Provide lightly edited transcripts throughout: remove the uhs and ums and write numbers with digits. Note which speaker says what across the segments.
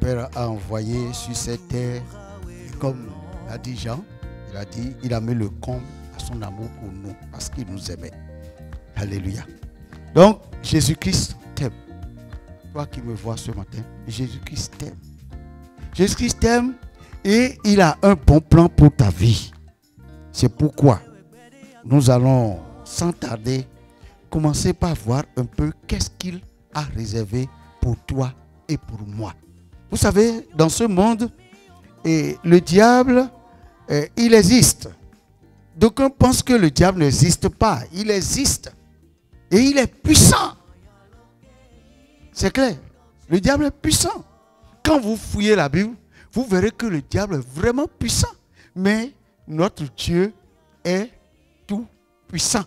Speaker 1: Père a envoyé sur cette terre, comme a dit Jean, il a dit, il a mis le comble à son amour pour nous, parce qu'il nous aimait. Alléluia. Donc, Jésus-Christ t'aime. Toi qui me vois ce matin, Jésus-Christ t'aime. Jésus-Christ t'aime et il a un bon plan pour ta vie. C'est pourquoi nous allons, sans tarder, commencer par voir un peu qu'est-ce qu'il a réservé pour toi et pour moi. Vous savez, dans ce monde, le diable, il existe. D'aucuns pensent que le diable n'existe pas. Il existe. Et il est puissant. C'est clair. Le diable est puissant. Quand vous fouillez la Bible, vous verrez que le diable est vraiment puissant. Mais notre Dieu est tout puissant.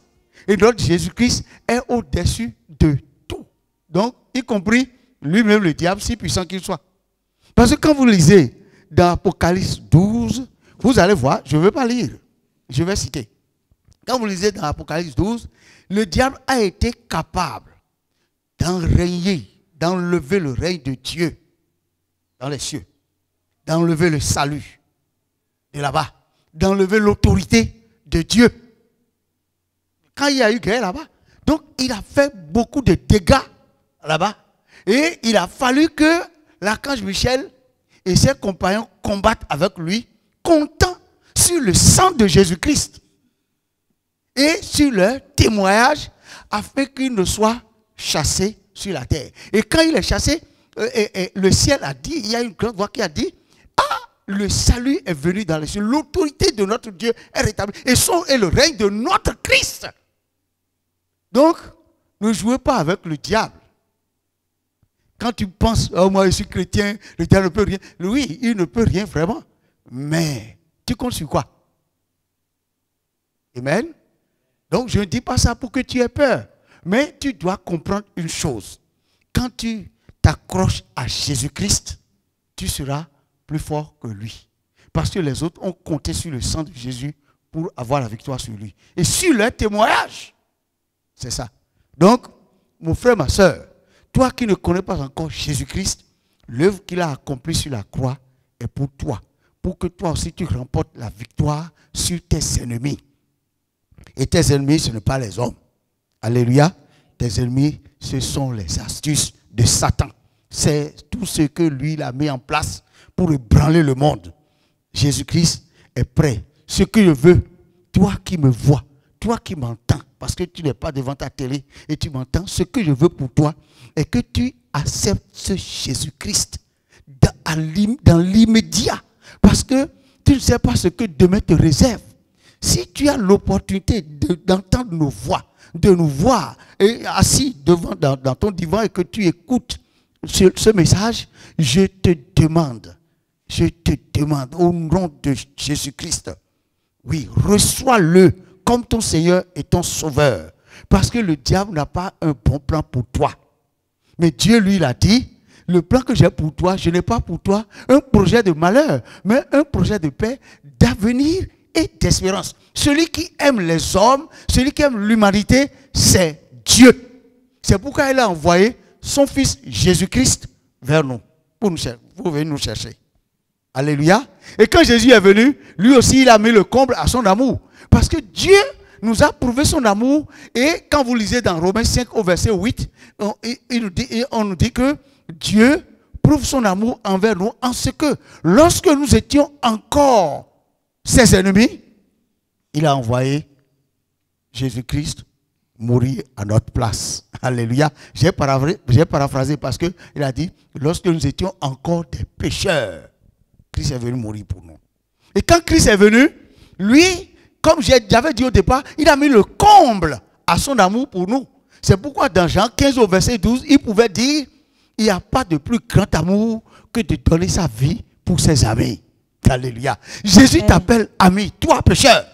Speaker 1: Et notre Jésus-Christ est au-dessus de tout. Donc, y compris lui-même le diable, si puissant qu'il soit. Parce que quand vous lisez dans Apocalypse 12, vous allez voir, je ne veux pas lire, je vais citer. Quand vous lisez dans Apocalypse 12, le diable a été capable d'enrayer, d'enlever le règne de Dieu dans les cieux, d'enlever le salut de là-bas, d'enlever l'autorité de Dieu. Quand il y a eu guerre là-bas, donc il a fait beaucoup de dégâts là-bas. Et il a fallu que l'archange Michel et ses compagnons combattent avec lui, comptant sur le sang de Jésus-Christ et sur leur témoignage afin qu'il ne soit chassé sur la terre. Et quand il est chassé, le ciel a dit, il y a une grande voix qui a dit, ah, le salut est venu dans les cieux, l'autorité de notre Dieu est rétablie et le règne de notre Christ. Donc, ne jouez pas avec le diable. Quand tu penses, oh moi je suis chrétien, le diable ne peut rien. Oui, il ne peut rien vraiment. Mais tu comptes sur quoi? Amen. Donc je ne dis pas ça pour que tu aies peur. Mais tu dois comprendre une chose. Quand tu t'accroches à Jésus-Christ, tu seras plus fort que lui. Parce que les autres ont compté sur le sang de Jésus pour avoir la victoire sur lui. Et sur leur témoignage. C'est ça. Donc, mon frère, ma soeur, toi qui ne connais pas encore Jésus-Christ, l'œuvre qu'il a accomplie sur la croix est pour toi. Pour que toi aussi tu remportes la victoire sur tes ennemis. Et tes ennemis, ce n'est pas les hommes. Alléluia. Tes ennemis, ce sont les astuces de Satan. C'est tout ce que lui il a mis en place pour ébranler le monde. Jésus-Christ est prêt. Ce que je veux, toi qui me vois, toi qui m'entends, parce que tu n'es pas devant ta télé et tu m'entends, ce que je veux pour toi est que tu acceptes ce Jésus-Christ dans l'immédiat. Parce que tu ne sais pas ce que demain te réserve. Si tu as l'opportunité d'entendre nos voix, de nous voir et assis dans ton divan et que tu écoutes ce message, je te demande au nom de Jésus-Christ, oui, reçois-le comme ton Seigneur et ton Sauveur. Parce que le diable n'a pas un bon plan pour toi. Mais Dieu, lui, il a dit, le plan que j'ai pour toi, je n'ai pas pour toi un projet de malheur, mais un projet de paix, d'avenir et d'espérance. Celui qui aime les hommes, celui qui aime l'humanité, c'est Dieu. C'est pourquoi il a envoyé son Fils Jésus-Christ vers nous, pour venir nous chercher. Alléluia. Et quand Jésus est venu, lui aussi, il a mis le comble à son amour. Parce que Dieu nous a prouvé son amour. Et quand vous lisez dans Romains 5 au verset 8, on nous dit que Dieu prouve son amour envers nous en ce que lorsque nous étions encore ses ennemis, il a envoyé Jésus-Christ mourir à notre place. Alléluia. J'ai paraphrasé parce qu'il a dit, lorsque nous étions encore des pécheurs, Christ est venu mourir pour nous. Et quand Christ est venu, lui, comme j'avais dit au départ, il a mis le comble à son amour pour nous. C'est pourquoi dans Jean 15 au verset 12, il pouvait dire, il n'y a pas de plus grand amour que de donner sa vie pour ses amis. Alléluia. Jésus t'appelle ami, toi pécheur.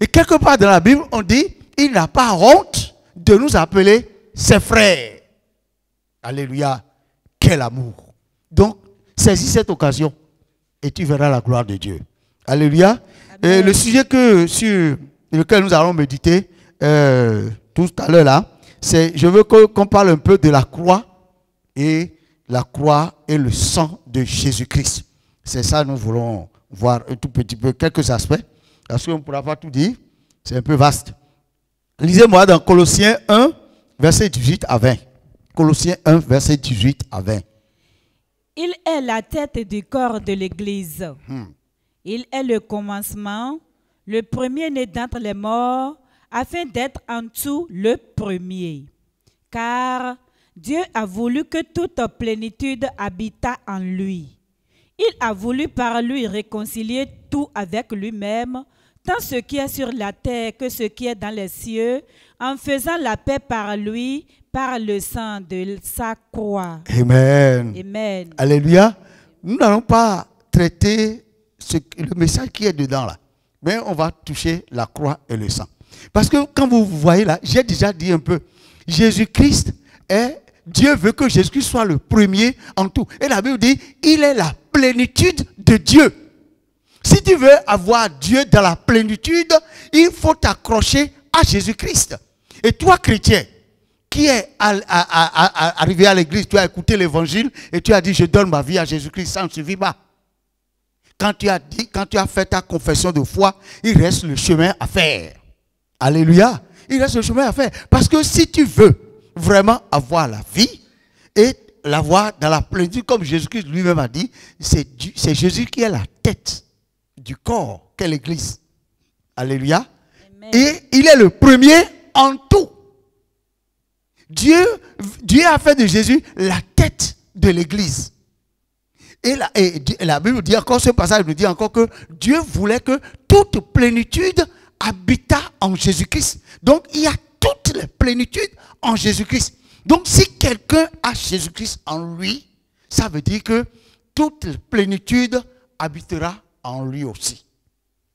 Speaker 1: Et quelque part dans la Bible, on dit, il n'a pas honte de nous appeler ses frères. Alléluia. Quel amour. Donc, saisis cette occasion et tu verras la gloire de Dieu. Alléluia. Et le sujet sur lequel nous allons méditer tout à l'heure là, c'est, je veux qu'on parle un peu de la croix et le sang de Jésus-Christ. C'est ça nous voulons voir un tout petit peu, quelques aspects, parce qu'on ne pourra pas tout dire, c'est un peu vaste. Lisez-moi dans Colossiens 1, verset 18 à 20. Colossiens 1, verset 18 à 20.
Speaker 2: Il est la tête du corps de l'Église. Il est le commencement, le premier-né d'entre les morts, afin d'être en tout le premier. Car Dieu a voulu que toute plénitude habitât en lui. Il a voulu par lui réconcilier tout avec lui-même, tant ce qui est sur la terre que ce qui est dans les cieux, en faisant la paix par lui, par le sang de sa croix.
Speaker 1: Amen.
Speaker 2: Amen.
Speaker 1: Alléluia. Nous n'allons pas traiter le message qui est dedans là, mais on va toucher la croix et le sang. Parce que quand vous voyez là, j'ai déjà dit un peu, Jésus-Christ est, Dieu veut que Jésus-Christ soit le premier en tout. Et la Bible dit, il est la plénitude de Dieu. Si tu veux avoir Dieu dans la plénitude, il faut t'accrocher à Jésus-Christ. Et toi, chrétien, qui est arrivé à l'église, tu as écouté l'évangile et tu as dit, je donne ma vie à Jésus-Christ, ça ne suffit pas. Quand tu as fait ta confession de foi, il reste le chemin à faire. Alléluia. Il reste le chemin à faire. Parce que si tu veux vraiment avoir la vie et l'avoir dans la plénitude, comme Jésus-Christ lui-même a dit, c'est Jésus qui est la tête du corps qu'est l'église. Alléluia. Amen. Et il est le premier en tout. Dieu a fait de Jésus la tête de l'église. Et la Bible dit encore, ce passage nous dit encore que Dieu voulait que toute plénitude habita en Jésus-Christ. Donc, il y a toutes les plénitudes en Jésus-Christ. Donc, si quelqu'un a Jésus-Christ en lui, ça veut dire que toute plénitude habitera en lui aussi.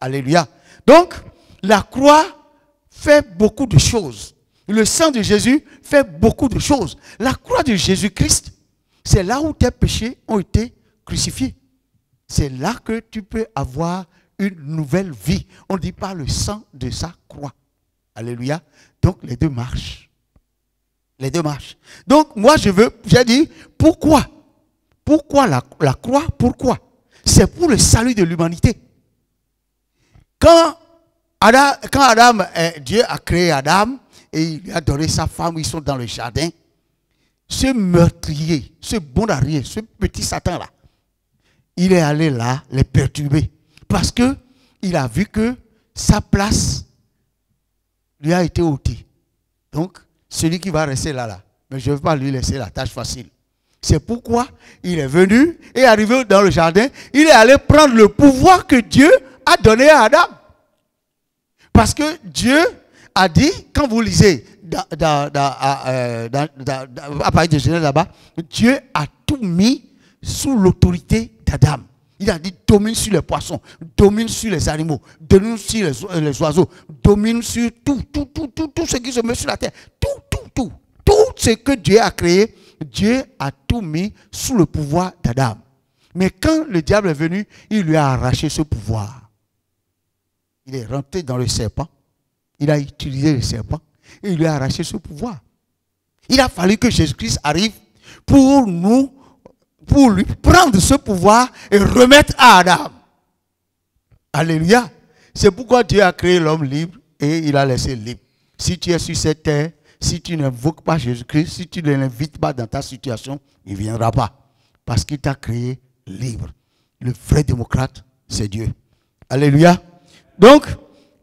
Speaker 1: Alléluia. Donc, la croix fait beaucoup de choses. Le sang de Jésus fait beaucoup de choses. La croix de Jésus-Christ, c'est là où tes péchés ont été crucifiés. C'est là que tu peux avoir une nouvelle vie. On dit par le sang de sa croix. Alléluia. Donc les deux marchent. Les deux marchent. Donc moi j'ai dit, pourquoi? Pourquoi la croix? Pourquoi? C'est pour le salut de l'humanité. Quand Dieu a créé Adam et il a donné sa femme, ils sont dans le jardin. Ce meurtrier, ce bonarier, ce petit Satan là, il est allé là les perturber. Parce qu'il a vu que sa place lui a été ôtée. Donc, celui qui va rester là. Mais je ne veux pas lui laisser la tâche facile. C'est pourquoi il est venu et arrivé dans le jardin, il est allé prendre le pouvoir que Dieu a donné à Adam. Parce que Dieu a dit, quand vous lisez à partir de Genèse là-bas, Dieu a tout mis sous l'autorité d'Adam. Il a dit, domine sur les poissons, domine sur les animaux, domine sur les oiseaux, domine sur tout ce qui se met sur la terre. Tout ce que Dieu a créé, Dieu a tout mis sous le pouvoir d'Adam. Mais quand le diable est venu, il lui a arraché ce pouvoir. Il est rentré dans le serpent, il a utilisé le serpent, et il lui a arraché ce pouvoir. Il a fallu que Jésus-Christ arrive pour lui prendre ce pouvoir et remettre à Adam. Alléluia. C'est pourquoi Dieu a créé l'homme libre et il a laissé libre. Si tu es sur cette terre, si tu n'invoques pas Jésus-Christ, si tu ne l'invites pas dans ta situation, il ne viendra pas. Parce qu'il t'a créé libre. Le vrai démocrate, c'est Dieu. Alléluia. Donc,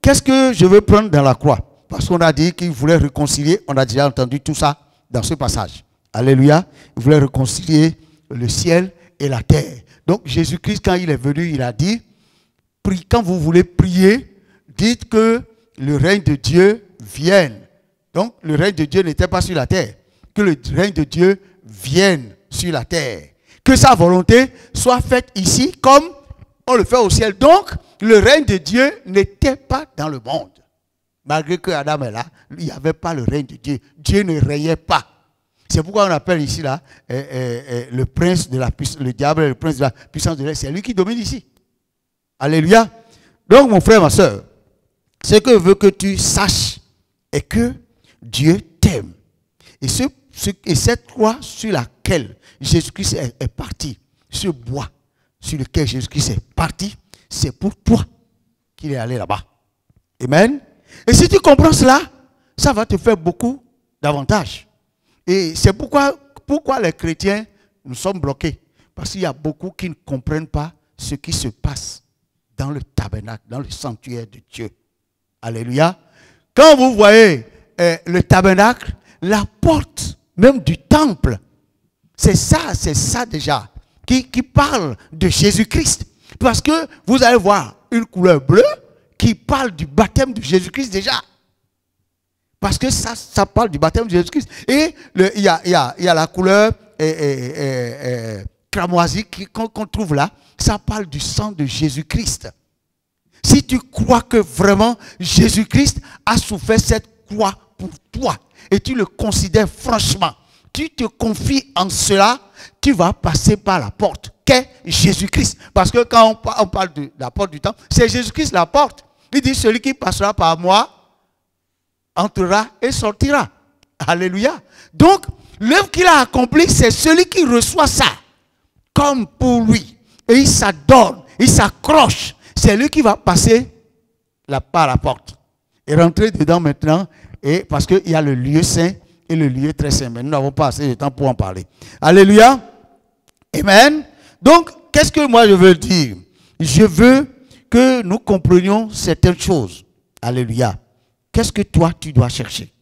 Speaker 1: qu'est-ce que je veux prendre dans la croix? Parce qu'on a dit qu'il voulait réconcilier, on a déjà entendu tout ça dans ce passage. Alléluia. Il voulait réconcilier le ciel et la terre. Donc Jésus-Christ, quand il est venu, il a dit, quand vous voulez prier, dites que le règne de Dieu vienne. Donc le règne de Dieu n'était pas sur la terre. Que le règne de Dieu vienne sur la terre. Que sa volonté soit faite ici comme on le fait au ciel. Donc le règne de Dieu n'était pas dans le monde. Malgré que Adam est là, il n'y avait pas le règne de Dieu. Dieu ne régnait pas. C'est pourquoi on appelle ici là le prince de la puissance, le diable, le prince de la puissance de l'air. C'est lui qui domine ici. Alléluia. Donc mon frère, ma soeur, ce que je veux que tu saches est que Dieu t'aime. Et cette croix sur laquelle Jésus-Christ est parti, ce bois sur lequel Jésus-Christ est parti, c'est pour toi qu'il est allé là-bas. Amen. Et si tu comprends cela, ça va te faire beaucoup d'avantages. Et c'est pourquoi les chrétiens, nous sommes bloqués. Parce qu'il y a beaucoup qui ne comprennent pas ce qui se passe dans le tabernacle, dans le sanctuaire de Dieu. Alléluia. Quand vous voyez le tabernacle, la porte même du temple, c'est ça déjà qui parle de Jésus-Christ. Parce que vous allez voir une couleur bleue qui parle du baptême de Jésus-Christ déjà. Parce que ça parle du baptême de Jésus-Christ. Et il y a la couleur cramoisie qu'on trouve là. Ça parle du sang de Jésus-Christ. Si tu crois que vraiment Jésus-Christ a souffert cette croix pour toi et tu le considères franchement, tu te confies en cela, tu vas passer par la porte qu'est Jésus-Christ. Parce que quand on parle de la porte du temple, c'est Jésus-Christ la porte. Il dit celui qui passera par moi entrera et sortira. Alléluia. Donc, l'œuvre qu'il a accomplie, c'est celui qui reçoit ça comme pour lui. Et il s'adonne, il s'accroche. C'est lui qui va passer par la porte et rentrer dedans maintenant. Et parce qu'il y a le lieu saint et le lieu très saint. Mais nous n'avons pas assez de temps pour en parler. Alléluia. Amen. Donc, qu'est-ce que moi je veux dire? Je veux que nous comprenions certaines choses. Alléluia. Qu'est-ce que toi, tu dois chercher?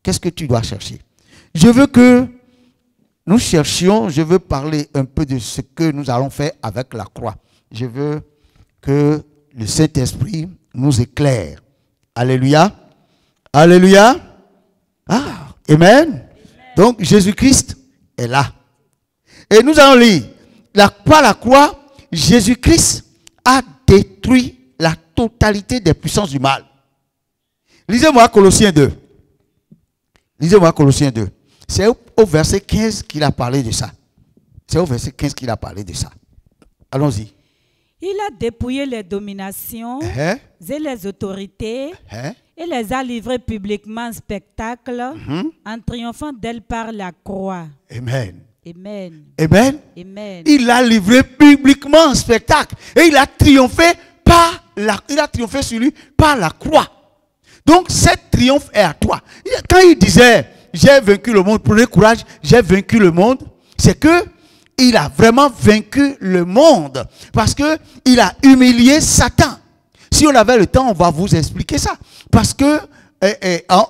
Speaker 1: Qu'est-ce que tu dois chercher? Je veux que nous cherchions, je veux parler un peu de ce que nous allons faire avec la croix. Je veux que le Saint-Esprit nous éclaire. Alléluia. Alléluia. Ah, amen. Donc, Jésus-Christ est là. Et nous allons lire. Par la croix, Jésus-Christ a détruit la totalité des puissances du mal. Lisez-moi Colossiens 2. Lisez-moi Colossiens 2. C'est au verset 15 qu'il a parlé de ça. C'est au verset 15 qu'il a parlé de ça. Allons-y.
Speaker 2: Il a dépouillé les dominations et les autorités et les a livrées publiquement en spectacle en triomphant d'elles par la croix.
Speaker 1: Amen.
Speaker 2: Amen.
Speaker 1: Amen.
Speaker 2: Amen.
Speaker 1: Il l'a livré publiquement en spectacle et il a triomphé sur lui par la croix. Donc, cet triomphe est à toi. Quand il disait, j'ai vaincu le monde, prenez courage, j'ai vaincu le monde, c'est que il a vraiment vaincu le monde. Parce qu'il a humilié Satan. Si on avait le temps, on va vous expliquer ça. Parce que,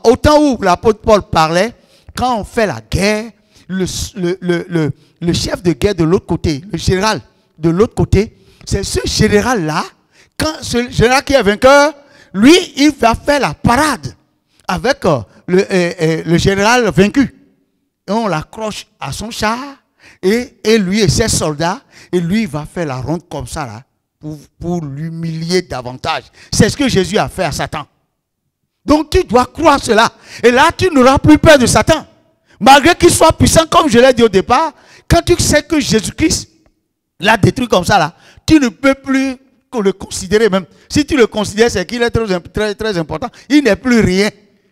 Speaker 1: au temps où l'apôtre Paul parlait, quand on fait la guerre, le chef de guerre de l'autre côté, le général de l'autre côté, c'est ce général-là, quand ce général qui est vainqueur, lui, il va faire la parade avec le général vaincu. Et on l'accroche à son char, et lui et ses soldats, et lui, il va faire la ronde comme ça, là, pour l'humilier davantage. C'est ce que Jésus a fait à Satan. Donc, tu dois croire cela. Et là, tu n'auras plus peur de Satan. Malgré qu'il soit puissant, comme je l'ai dit au départ, quand tu sais que Jésus-Christ l'a détruit comme ça, là, tu ne peux plus le considérer même. Si tu le considères, c'est qu'il est très, très important. Il n'est plus rien.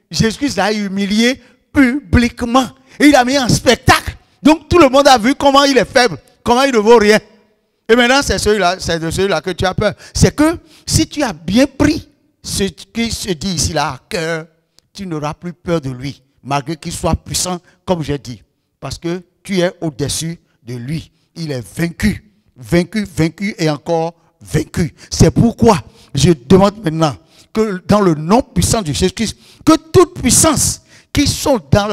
Speaker 1: Jésus-Christ l'a humilié publiquement. Et il a mis en spectacle. Donc tout le monde a vu comment il est faible, comment il ne vaut rien. Et maintenant, c'est de celui-là que tu as peur. C'est que si tu as bien pris ce qui se dit ici là à cœur, tu n'auras plus peur de lui, malgré qu'il soit puissant, comme j'ai dit. Parce que tu es au-dessus de lui. Il est vaincu, vaincu, vaincu et encore vaincu. C'est pourquoi je demande maintenant que dans le nom puissant de Jésus-Christ, que toute puissance qui sont dans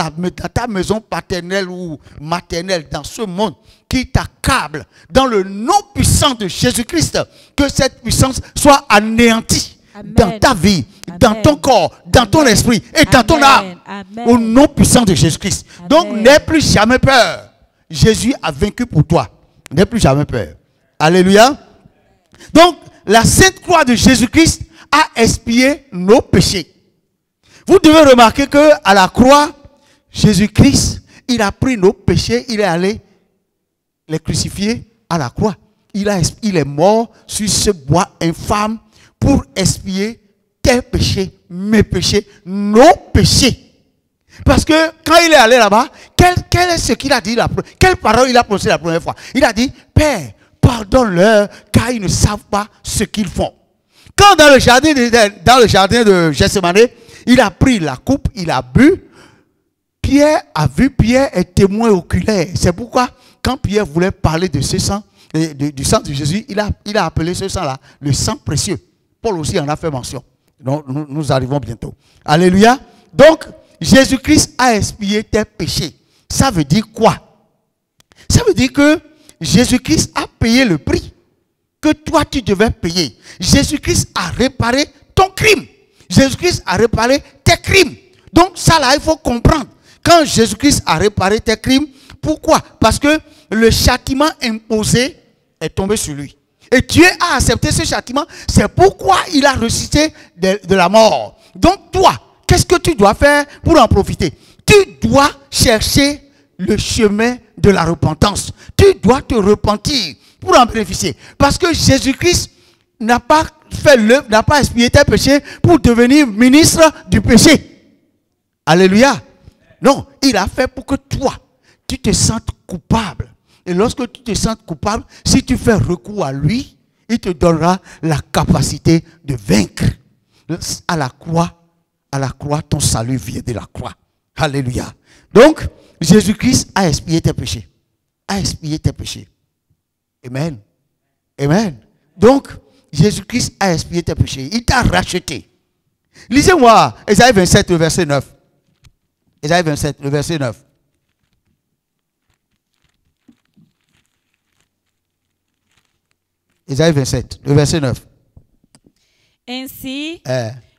Speaker 1: ta maison paternelle ou maternelle, dans ce monde, qui t'accable, dans le nom puissant de Jésus-Christ, que cette puissance soit anéantie. Amen. Dans ta vie, amen. Dans ton corps, dans ton esprit et dans ton âme. Amen. Au nom puissant de Jésus-Christ. Donc, n'aie plus jamais peur. Jésus a vaincu pour toi. N'aie plus jamais peur. Alléluia. Donc, la sainte croix de Jésus-Christ a expié nos péchés. Vous devez remarquer qu'à la croix, Jésus-Christ, il a pris nos péchés, il est allé les crucifier à la croix. Il est mort sur ce bois infâme pour expier tes péchés, mes péchés, nos péchés. Parce que quand il est allé là-bas, quel est ce qu'il a dit, quelle parole il a prononcée la première fois? Il a dit, Père, pardonne-leur, car ils ne savent pas ce qu'ils font. Quand dans le jardin de Gethsémane, il a pris la coupe, il a bu. Pierre a vu, Pierre est témoin oculaire. C'est pourquoi, quand Pierre voulait parler de ce sang, du sang de Jésus, il a appelé ce sang-là le sang précieux. Paul aussi en a fait mention. Donc, nous arrivons bientôt. Alléluia. Donc, Jésus-Christ a expié tes péchés. Ça veut dire quoi? Ça veut dire que Jésus-Christ a payé le prix que toi tu devais payer. Jésus-Christ a réparé ton crime. Jésus-Christ a réparé tes crimes. Donc ça là, il faut comprendre. Quand Jésus-Christ a réparé tes crimes, pourquoi? Parce que le châtiment imposé est tombé sur lui. Et Dieu a accepté ce châtiment. C'est pourquoi il a ressuscité de la mort. Donc toi, qu'est-ce que tu dois faire pour en profiter? Tu dois chercher le chemin de la repentance. Tu dois te repentir pour en bénéficier. Parce que Jésus-Christ n'a pas fait l'œuvre, n'a pas expié tes péchés pour devenir ministre du péché. Alléluia. Non, il a fait pour que toi, tu te sentes coupable. Et lorsque tu te sens coupable, si tu fais recours à lui, il te donnera la capacité de vaincre. À la croix, ton salut vient de la croix. Alléluia. Donc, Jésus-Christ a expié tes péchés. A expié tes péchés. Amen. Amen. Donc, Jésus-Christ a expié tes péchés. Il t'a racheté. Lisez-moi Ésaïe 27, le verset 9. Ésaïe 27, le verset 9. Ésaïe 27, le verset 9.
Speaker 2: Ainsi,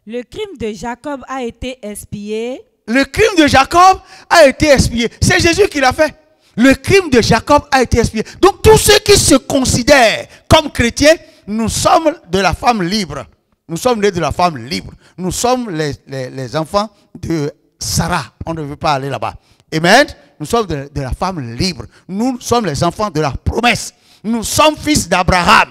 Speaker 2: le crime de Jacob a été expié.
Speaker 1: Le crime de Jacob a été expié. C'est Jésus qui l'a fait. Le crime de Jacob a été expié. Donc tous ceux qui se considèrent comme chrétiens, nous sommes de la femme libre. Nous sommes nés de la femme libre. Nous sommes les enfants de Sarah. On ne veut pas aller là-bas. Amen. Nous sommes de la femme libre. Nous sommes les enfants de la promesse. Nous sommes fils d'Abraham.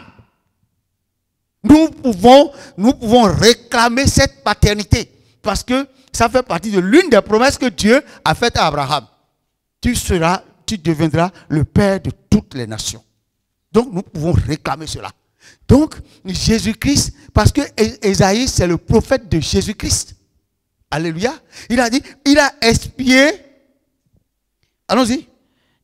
Speaker 1: Nous pouvons réclamer cette paternité. Parce que ça fait partie de l'une des promesses que Dieu a faites à Abraham. Tu deviendras le père de toutes les nations. Donc nous pouvons réclamer cela. Donc Jésus-Christ, parce que Ésaïe c'est le prophète de Jésus-Christ. Alléluia. Il a dit, il a expié. Allons-y.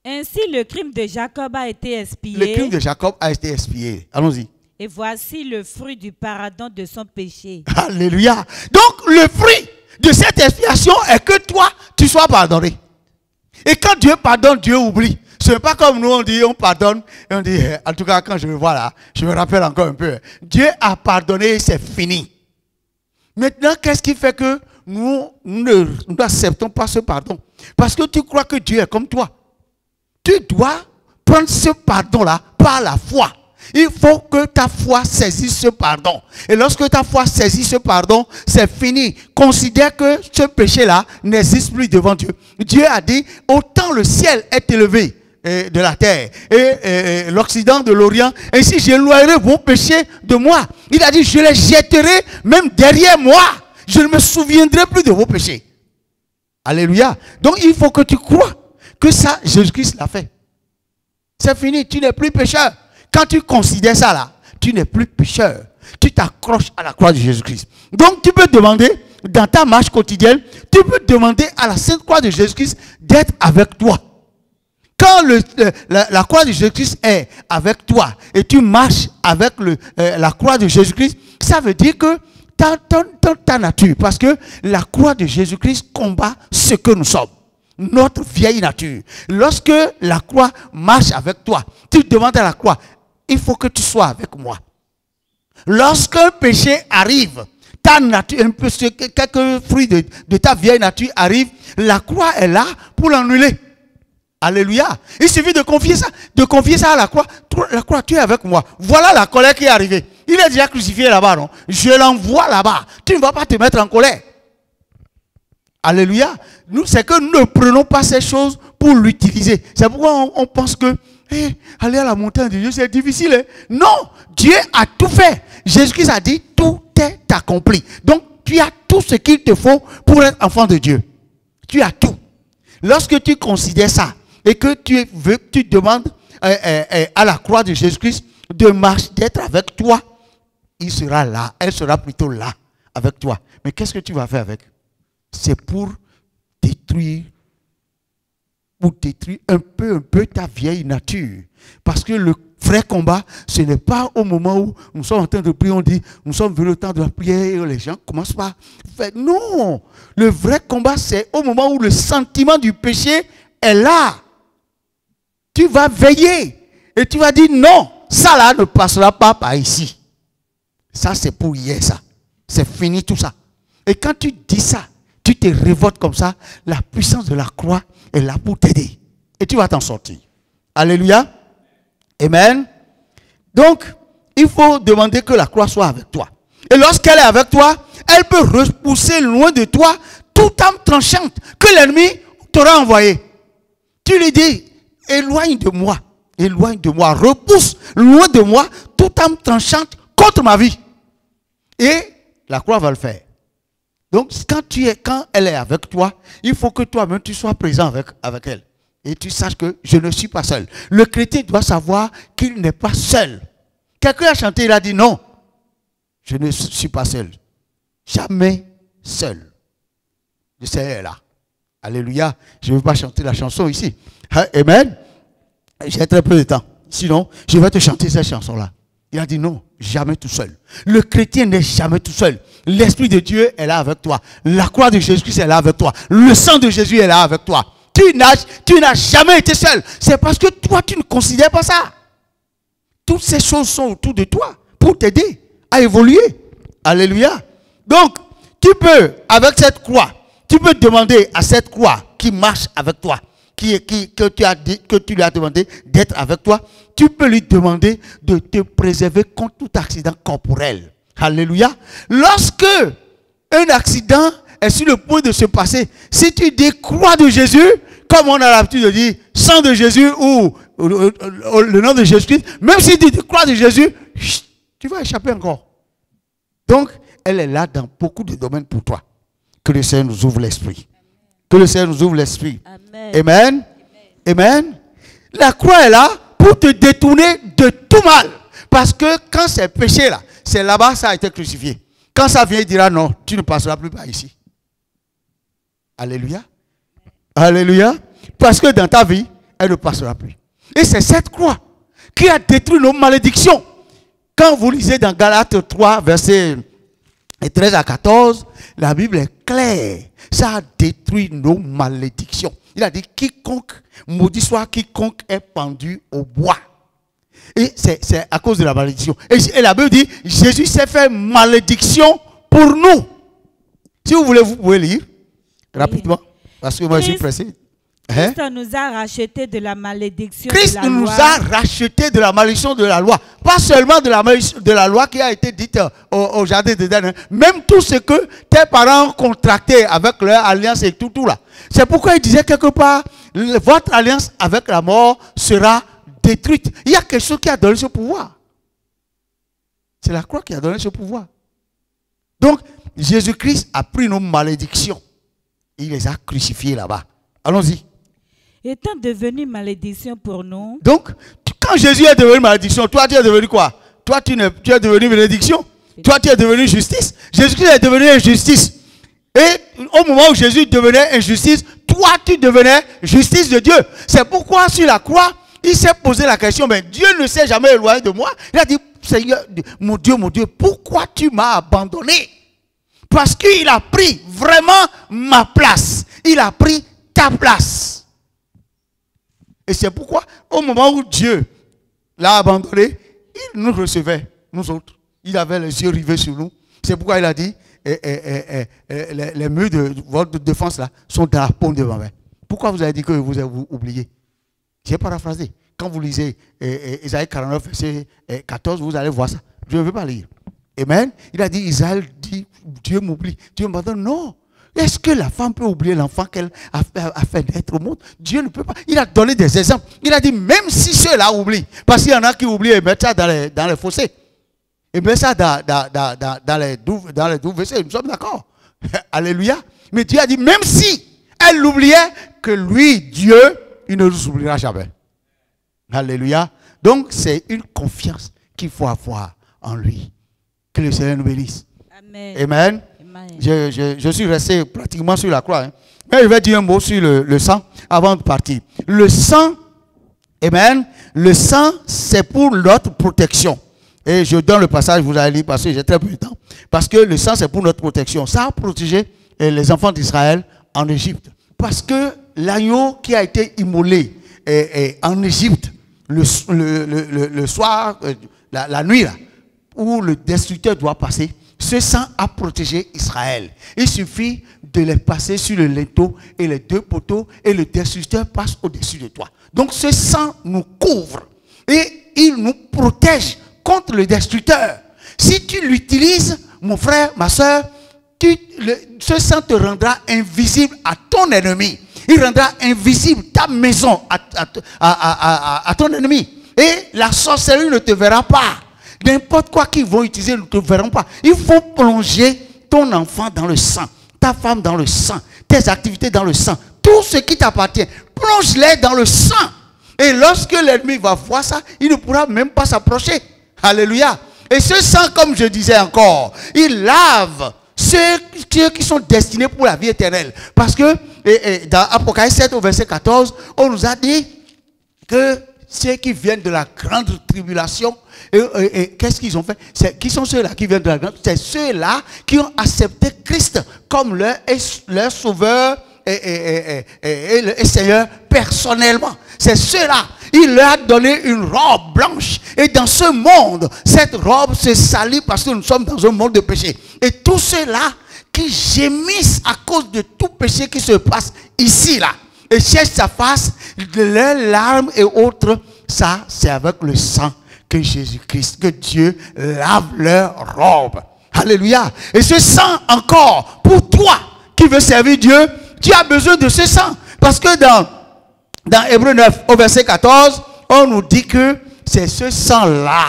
Speaker 2: Ainsi le crime de Jacob a été expié.
Speaker 1: Le crime de Jacob a été expié. Allons-y.
Speaker 2: Et voici le fruit du pardon de son péché.
Speaker 1: Alléluia. Donc le fruit de cette expiation est que toi, tu sois pardonné. Et quand Dieu pardonne, Dieu oublie. Ce n'est pas comme nous, on dit, on pardonne. Et on dit, en tout cas, quand je me vois là, je me rappelle encore un peu. Dieu a pardonné, c'est fini. Maintenant, qu'est-ce qui fait que nous n'acceptons pas ce pardon? Parce que tu crois que Dieu est comme toi. Tu dois prendre ce pardon-là par la foi. Il faut que ta foi saisisse ce pardon. Et lorsque ta foi saisit ce pardon, c'est fini. Considère que ce péché-là n'existe plus devant Dieu. Dieu a dit, autant le ciel est élevé de la terre et l'Occident de l'Orient, ainsi j'éloignerai vos péchés de moi. Il a dit, je les jetterai même derrière moi. Je ne me souviendrai plus de vos péchés. Alléluia. Donc il faut que tu crois que ça, Jésus-Christ l'a fait. C'est fini, tu n'es plus pécheur. Quand tu considères ça là, tu n'es plus pécheur. Tu t'accroches à la croix de Jésus-Christ. Donc tu peux demander, dans ta marche quotidienne, tu peux demander à la sainte croix de Jésus-Christ d'être avec toi. Quand la croix de Jésus-Christ est avec toi et tu marches avec la croix de Jésus-Christ, ça veut dire que ta nature, parce que la croix de Jésus-Christ combat ce que nous sommes. Notre vieille nature. Lorsque la croix marche avec toi, tu demandes à la croix, il faut que tu sois avec moi. Lorsqu'un péché arrive, ta nature, quelques fruits de ta vieille nature arrivent, la croix est là pour l'annuler. Alléluia. Il suffit de confier ça à la croix. La croix, tu es avec moi. Voilà la colère qui est arrivée. Il est déjà crucifié là-bas, non? Je l'envoie là-bas. Tu ne vas pas te mettre en colère. Alléluia. C'est que nous ne prenons pas ces choses pour l'utiliser. C'est pourquoi on pense que aller à la montagne de Dieu, c'est difficile. Hein? Non, Dieu a tout fait. Jésus-Christ a dit, tout est accompli. Donc, tu as tout ce qu'il te faut pour être enfant de Dieu. Tu as tout. Lorsque tu considères ça et que tu demandes à la croix de Jésus-Christ de marcher, d'être avec toi, il sera là, elle sera plutôt là avec toi. Mais qu'est-ce que tu vas faire avec? C'est pour détruire un peu ta vieille nature. Parce que le vrai combat, ce n'est pas au moment où nous sommes en train de prier, on dit, nous sommes venus au temps de la prière, les gens commencent par faire. Non, le vrai combat, c'est au moment où le sentiment du péché est là. Tu vas veiller et tu vas dire non, ça là ne passera pas par ici. Ça c'est pour hier ça. C'est fini tout ça. Et quand tu dis ça, tu te révoltes comme ça, la puissance de la croix est là pour t'aider. Et tu vas t'en sortir. Alléluia. Amen. Donc, il faut demander que la croix soit avec toi. Et lorsqu'elle est avec toi, elle peut repousser loin de toi toute âme tranchante que l'ennemi t'aura envoyé. Tu lui dis, éloigne de moi, repousse loin de moi toute âme tranchante contre ma vie. Et la croix va le faire. Donc, quand elle est avec toi, il faut que toi-même tu sois présent avec elle. Et tu saches que je ne suis pas seul. Le chrétien doit savoir qu'il n'est pas seul. Quelqu'un a chanté, il a dit non, je ne suis pas seul. Jamais seul. Le Seigneur est là. Alléluia. Je ne veux pas chanter la chanson ici. Amen. J'ai très peu de temps. Sinon, je vais te chanter cette chanson-là. Il a dit non, jamais tout seul. Le chrétien n'est jamais tout seul. L'Esprit de Dieu est là avec toi. La croix de Jésus-Christ est là avec toi. Le sang de Jésus est là avec toi. Tu n'as jamais été seul. C'est parce que toi, tu ne considères pas ça. Toutes ces choses sont autour de toi pour t'aider à évoluer. Alléluia. Donc, tu peux, avec cette croix, tu peux demander à cette croix qui marche avec toi, que tu lui as demandé d'être avec toi, tu peux lui demander de te préserver contre tout accident corporel. Alléluia. Lorsque un accident est sur le point de se passer, si tu dis croix de Jésus, comme on a l'habitude de dire sang de Jésus ou le nom de Jésus-Christ, même si tu dis croix de Jésus, tu vas échapper encore. Donc, elle est là dans beaucoup de domaines pour toi. Que le Seigneur nous ouvre l'esprit. Que le Seigneur nous ouvre l'esprit. Amen. Amen. Amen. La croix est là pour te détourner de tout mal. Parce que quand c'est péché là, c'est là-bas ça a été crucifié. Quand ça vient, il dira non, tu ne passeras plus par ici. Alléluia. Alléluia. Parce que dans ta vie, elle ne passera plus. Et c'est cette croix qui a détruit nos malédictions. Quand vous lisez dans Galates 3, versets 13 à 14, la Bible est claire. Ça a détruit nos malédictions. Il a dit quiconque, maudit soit quiconque est pendu au bois. Et c'est à cause de la malédiction. Et la Bible dit, Jésus s'est fait malédiction pour nous. Si vous voulez, vous pouvez lire rapidement. Parce que moi, je suis pressé.
Speaker 2: Christ nous a racheté de la malédiction
Speaker 1: Christ
Speaker 2: de la
Speaker 1: nous
Speaker 2: loi.
Speaker 1: a racheté de la malédiction de la loi. Pas seulement de la loi qui a été dite au jardin d'Éden. Même tout ce que tes parents ont contracté avec leur alliance et tout là. C'est pourquoi il disait quelque part, votre alliance avec la mort sera détruite. Il y a quelque chose qui a donné ce pouvoir. C'est la croix qui a donné ce pouvoir. Donc, Jésus-Christ a pris nos malédictions. Il les a crucifiées là-bas. Allons-y.
Speaker 2: Étant devenu malédiction pour nous.
Speaker 1: Donc, quand Jésus est devenu malédiction, toi tu es devenu quoi? Toi tu es devenu bénédiction. Toi tu es devenu justice. Jésus-Christ est devenu injustice. Et au moment où Jésus devenait injustice, toi tu devenais justice de Dieu. C'est pourquoi sur la croix, il s'est posé la question, mais Dieu ne s'est jamais éloigné de moi. Il a dit, Seigneur, mon Dieu, pourquoi tu m'as abandonné? Parce qu'il a pris vraiment ma place. Il a pris ta place. Et c'est pourquoi, au moment où Dieu l'a abandonné, il nous recevait, nous autres. Il avait les yeux rivés sur nous. C'est pourquoi il a dit, les murs de votre défense là sont dans la paume de ma main. Pourquoi vous avez dit que vous avez oublié? J'ai paraphrasé. Quand vous lisez Isaïe 49, verset 14, vous allez voir ça. Je ne veux pas lire. Amen. Il a dit, Israël dit, Dieu m'oublie. Dieu m'abandonne. Non. Est-ce que la femme peut oublier l'enfant qu'elle a fait naître au monde? Dieu ne peut pas. Il a donné des exemples. Il a dit, même si ceux-là oublient, parce qu'il y en a qui oublient et mettent ça dans les fossés. Et mettent ça dans les douves WC. Nous sommes d'accord. Alléluia. Mais Dieu a dit, même si elle l'oubliait, que lui, Dieu, il ne nous oubliera jamais. Alléluia. Donc, c'est une confiance qu'il faut avoir en lui. Que le Seigneur nous bénisse.
Speaker 2: Amen.
Speaker 1: Amen.
Speaker 2: Amen.
Speaker 1: Je suis resté pratiquement sur la croix. Hein. Mais je vais dire un mot sur le sang avant de partir. Le sang, amen, le sang, c'est pour notre protection. Et je donne le passage, vous allez lire parce que j'ai très peu de temps. Parce que le sang, c'est pour notre protection. Ça a protégé les enfants d'Israël en Égypte. Parce que l'agneau qui a été immolé en Égypte, le soir, la nuit, là, où le destructeur doit passer, ce sang a protégé Israël. Il suffit de les passer sur le linteau et les deux poteaux et le destructeur passe au-dessus de toi. Donc ce sang nous couvre et il nous protège contre le destructeur. Si tu l'utilises, mon frère, ma soeur, ce sang te rendra invisible à ton ennemi. Il rendra invisible ta maison à ton ennemi. Et la sorcellerie ne te verra pas. N'importe quoi qu'ils vont utiliser ne te verront pas. Il faut plonger ton enfant dans le sang, ta femme dans le sang, tes activités dans le sang. Tout ce qui t'appartient, plonge-les dans le sang. Et lorsque l'ennemi va voir ça, il ne pourra même pas s'approcher. Alléluia. Et ce sang, comme je disais encore, il lave ceux qui sont destinés pour la vie éternelle. Parce que dans Apocalypse 7 au verset 14, on nous a dit que ceux qui viennent de la grande tribulation, qu'est-ce qu'ils ont fait? Qui sont ceux-là qui viennent de la grande? C'est ceux-là qui ont accepté Christ comme leur sauveur et Seigneur personnellement. C'est ceux-là. Il leur a donné une robe blanche. Et dans ce monde, cette robe se salit parce que nous sommes dans un monde de péché. Et tous ceux-là qui gémissent à cause de tout péché qui se passe ici, là, et cherchent sa face, leurs larmes et autres, ça, c'est avec le sang que Jésus-Christ, que Dieu lave leur robe. Alléluia. Et ce sang encore, pour toi qui veux servir Dieu, tu as besoin de ce sang. Parce que dans Hébreux 9, au verset 14, on nous dit que c'est ce sang-là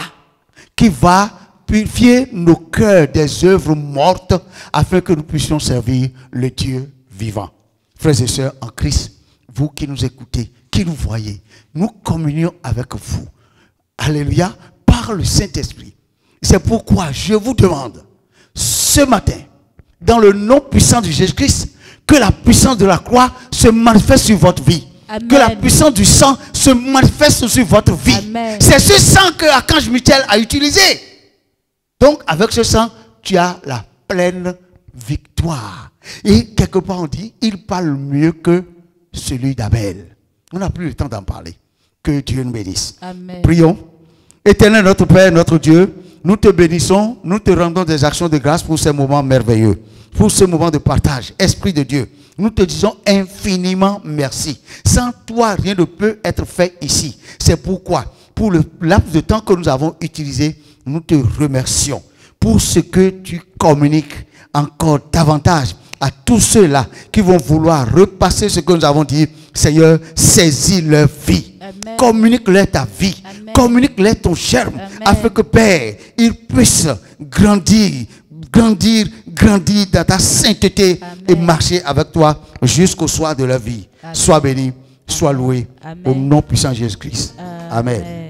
Speaker 1: qui va purifier nos cœurs des œuvres mortes afin que nous puissions servir le Dieu vivant. Frères et sœurs en Christ, vous qui nous écoutez, qui nous voyez, nous communions avec vous. Alléluia, par le Saint-Esprit. C'est pourquoi je vous demande, ce matin, dans le nom puissant de Jésus-Christ, que la puissance de la croix se manifeste sur votre vie. Amen. Que la puissance du sang se manifeste sur votre vie. C'est ce sang que Archange Michel a utilisé. Donc, avec ce sang, tu as la pleine victoire. Et quelque part, on dit, il parle mieux que celui d'Abel. On n'a plus le temps d'en parler. Que Dieu nous bénisse. Amen. Prions. Éternel notre Père, notre Dieu, nous te bénissons, nous te rendons des actions de grâce pour ces moments merveilleux, pour ce moment de partage. Esprit de Dieu, nous te disons infiniment merci. Sans toi, rien ne peut être fait ici. C'est pourquoi, pour le laps de temps que nous avons utilisé, nous te remercions pour ce que tu communiques encore davantage à tous ceux-là qui vont vouloir repasser ce que nous avons dit. Seigneur, saisis leur vie. Amen. Communique-leur ta vie. Amen. Communique-leur ton germe. Amen. Afin que, Père, ils puissent grandir dans ta sainteté. Amen. Et marcher avec toi jusqu'au soir de leur vie. Amen. Sois béni, sois loué. Amen. Au nom puissant de Jésus-Christ. Amen.